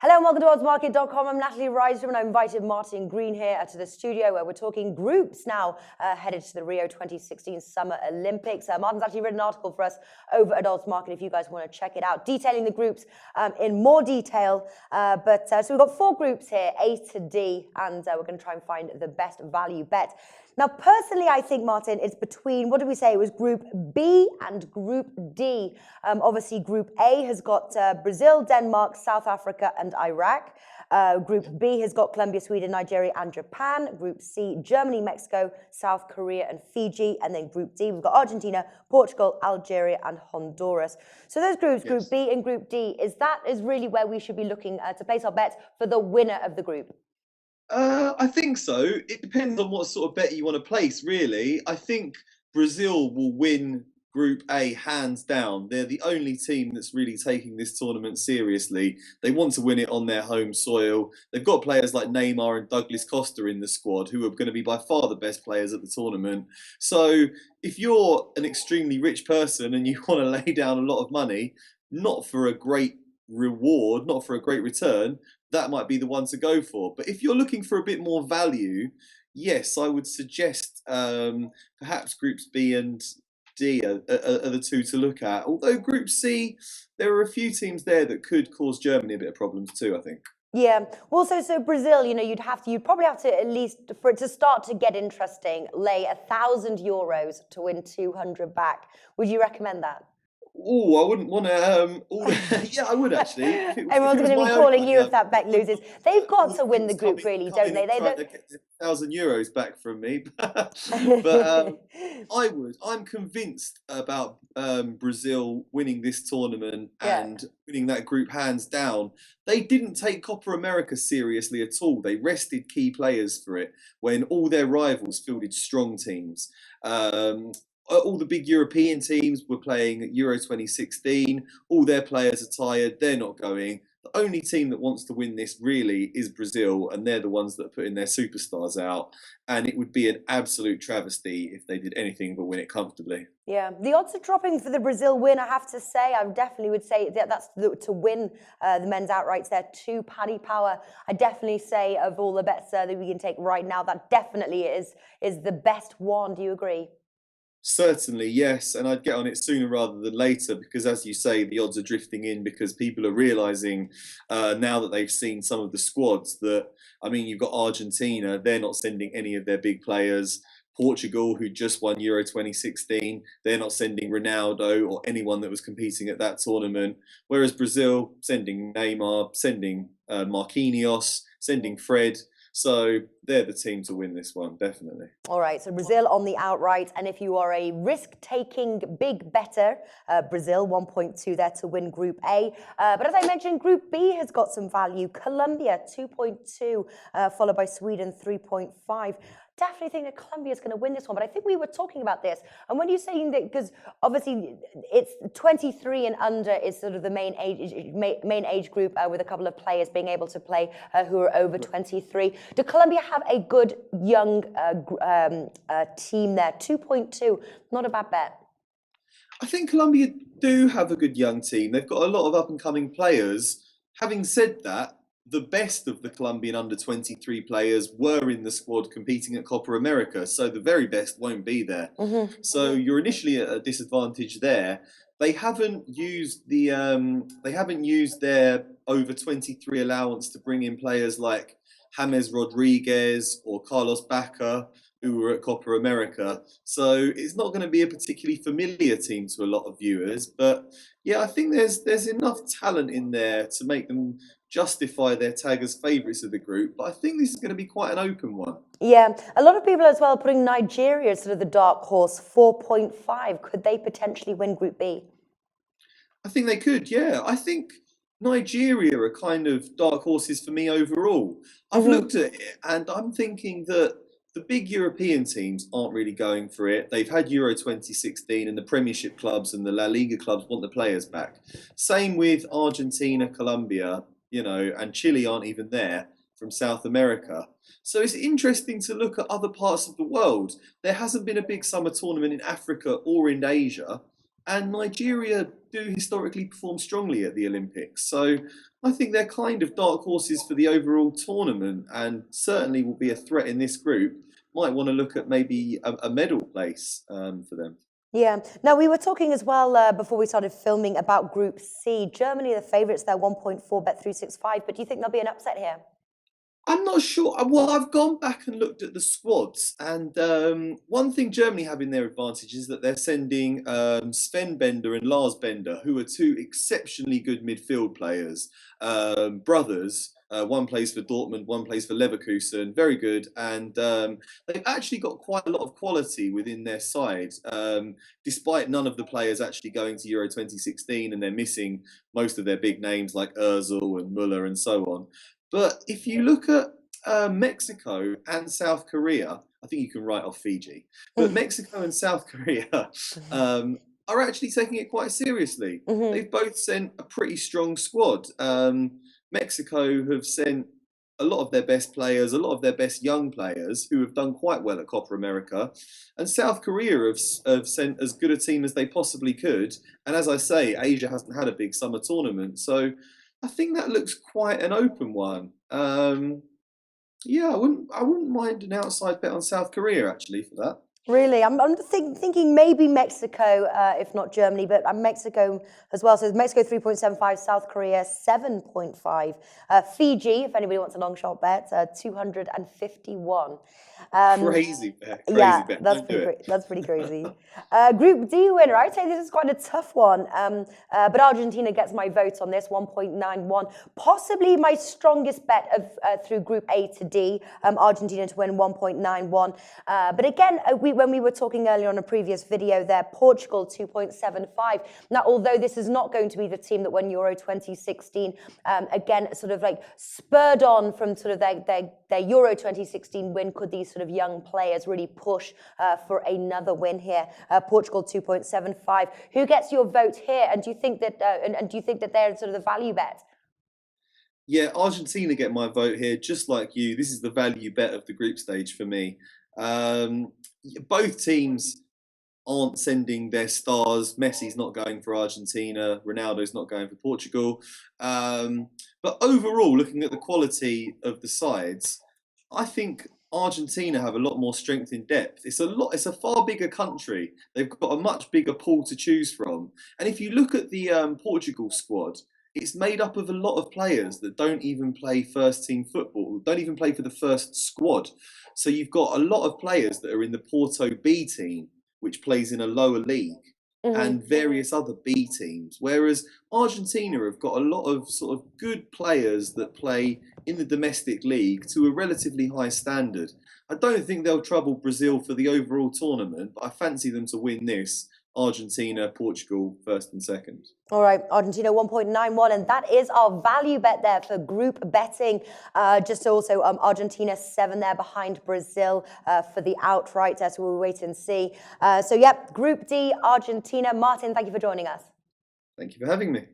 Hello and welcome to oddsmarket.com. I'm Natalie Rydstrom and I invited Martin Green here to the studio where we're talking groups now headed to the Rio 2016 Summer Olympics. Martin's actually written an article for us over at Oddsmarket if you guys want to check it out, detailing the groups in more detail. So we've got 4 groups here, A to D, and we're going to try and find the best value bet. Now, personally, I think, Martin, it's between, what did we say? It was Group B and Group D. Obviously, Group A has got Brazil, Denmark, South Africa, and Iraq. Group B has got Colombia, Sweden, Nigeria, and Japan. Group C, Germany, Mexico, South Korea, and Fiji. And then Group D, we've got Argentina, Portugal, Algeria, and Honduras. So those groups, yes. Group B and Group D, is really where we should be looking to place our bets for the winner of the group. I think so. It depends on what sort of bet you want to place, really. I think Brazil will win Group A hands down. They're the only team that's really taking this tournament seriously. They want to win it on their home soil. They've got players like Neymar and Douglas Costa in the squad, who are going to be by far the best players at the tournament. So if you're an extremely rich person and you want to lay down a lot of money, not for a great reward, not for a great return, that might be the one to go for. But if you're looking for a bit more value, yes, I would suggest perhaps Groups B and D are the two to look at. Although Group C, there are a few teams there that could cause Germany a bit of problems too, I think. Yeah. Well, so Brazil, you'd probably have to, at least for it to start to get interesting, lay €1,000 to win 200 back. Would you recommend that? Oh, I wouldn't want to. Yeah, I would actually. Everyone's going to be calling you if that bet loses. They've got to win the group, really, don't they? They don't get €1,000 back from me, but I would. I'm convinced about Brazil winning this tournament and winning that group hands down. They didn't take Copa America seriously at all. They rested key players for it when all their rivals fielded strong teams. All the big European teams were playing Euro 2016. All their players are tired. They're not going. The only team that wants to win this really is Brazil, and they're the ones that are putting their superstars out. And it would be an absolute travesty if they did anything but win it comfortably. Yeah, the odds are dropping for the Brazil win, I have to say. I definitely would say that's to win the men's outrights there, 2 Paddy Power. I definitely say of all the bets that we can take right now, that definitely is the best one. Do you agree? Certainly, yes, and I'd get on it sooner rather than later because, as you say, the odds are drifting in because people are realising now that they've seen some of the squads that, you've got Argentina, they're not sending any of their big players. Portugal, who just won Euro 2016, they're not sending Ronaldo or anyone that was competing at that tournament. Whereas Brazil, sending Neymar, sending Marquinhos, sending Fred. So they're the team to win this one, definitely. All right, so Brazil on the outright. And if you are a risk-taking big better, Brazil 1.2 there to win Group A. But as I mentioned, Group B has got some value. Colombia 2.2, followed by Sweden 3.5. Definitely think that Colombia is going to win this one, but I think we were talking about this. And when you're saying that, because obviously it's 23 and under is sort of the main age group with a couple of players being able to play who are over 23. Do Colombia have a good young team there? 2.2, not a bad bet. I think Colombia do have a good young team. They've got a lot of up-and-coming players. Having said that, the best of the Colombian under-23 players were in the squad competing at Copa America, so the very best won't be there. So you're initially at a disadvantage there. They haven't used their over 23 allowance to bring in players like James Rodriguez or Carlos Bacca, who were at Copa America. So it's not going to be a particularly familiar team to a lot of viewers. But yeah, I think there's enough talent in there to make them justify their tag as favourites of the group. But I think this is going to be quite an open one. Yeah, a lot of people as well putting Nigeria as sort of the dark horse, 4.5. Could they potentially win Group B? I think they could, yeah. I think Nigeria are kind of dark horses for me overall. I've looked at it and I'm thinking that the big European teams aren't really going for it. They've had Euro 2016 and the Premiership clubs and the La Liga clubs want the players back. Same with Argentina, Colombia, and Chile aren't even there from South America. So it's interesting to look at other parts of the world. There hasn't been a big summer tournament in Africa or in Asia. and Nigeria do historically perform strongly at the Olympics. So I think they're kind of dark horses for the overall tournament, and certainly will be a threat in this group. Might want to look at maybe a medal place for them. Yeah. Now, we were talking as well before we started filming about Group C. Germany, the favourites, they're 1.4 bet 365. But do you think there'll be an upset here? I'm not sure. Well, I've gone back and looked at the squads, and one thing Germany have in their advantage is that they're sending Sven Bender and Lars Bender, who are two exceptionally good midfield players, brothers. One plays for Dortmund, one plays for Leverkusen. Very good, and they've actually got quite a lot of quality within their side, despite none of the players actually going to Euro 2016, and they're missing most of their big names like Özil and Muller and so on. But if you look at Mexico and South Korea, I think you can write off Fiji, but Mexico and South Korea are actually taking it quite seriously. Mhm. They've both sent a pretty strong squad. Mexico have sent a lot of their best players, a lot of their best young players who have done quite well at Copa America. And South Korea have sent as good a team as they possibly could. And as I say, Asia hasn't had a big summer tournament. So I think that looks quite an open one. Yeah, I wouldn't mind an outside bet on South Korea actually for that. Really, I'm thinking maybe Mexico, if not Germany, but Mexico as well. So Mexico 3.75, South Korea 7.5, Fiji, if anybody wants a long shot bet, 251. Crazy bet, Yeah, crazy bet. that's Don't do it. that's pretty crazy. Group D winner, I'd say this is quite a tough one, but Argentina gets my vote on this, 1.91. Possibly my strongest bet of through Group A to D, Argentina to win 1.91. But again, when we were talking earlier on a previous video there, Portugal 2.75. Now, although this is not going to be the team that won Euro 2016, again, sort of like spurred on from sort of their Euro 2016 win, could these sort of young players really push for another win here? Portugal 2.75. Who gets your vote here? And do you think that and do you think that they're sort of the value bet? Yeah, Argentina get my vote here, just like you. This is the value bet of the group stage for me. Both teams aren't sending their stars. Messi's not going for Argentina. Ronaldo's not going for Portugal. But overall, looking at the quality of the sides, I think Argentina have a lot more strength in depth. It's a far bigger country. They've got a much bigger pool to choose from. And if you look at the Portugal squad, it's made up of a lot of players that don't even play first team football, don't even play for the first squad. So you've got a lot of players that are in the Porto B team, which plays in a lower league, and various other B teams. Whereas Argentina have got a lot of sort of good players that play in the domestic league to a relatively high standard. I don't think they'll trouble Brazil for the overall tournament, but I fancy them to win this. Argentina, Portugal, first and second. All right, Argentina 1.91, and that is our value bet there for group betting. Just also Argentina 7 there behind Brazil for the outright. So we'll wait and see. So yeah, Group D, Argentina. Martin, thank you for joining us. Thank you for having me.